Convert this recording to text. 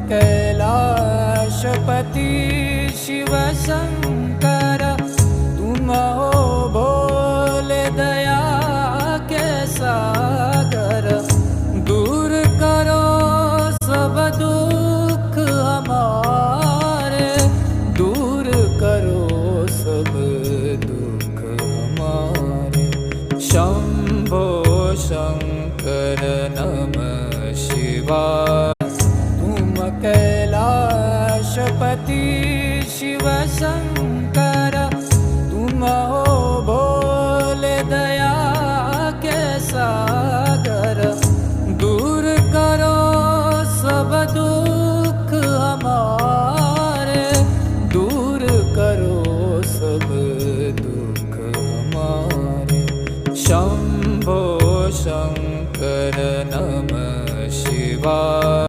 कैलाशपति शिव शंकर, तुम हो भोले दया के सागर। दूर करो सब दुख हमारे, दूर करो सब दुख हमारे। शंभो शंकर नमः शिवाय। तुम कैलाशपति शिव शंकर,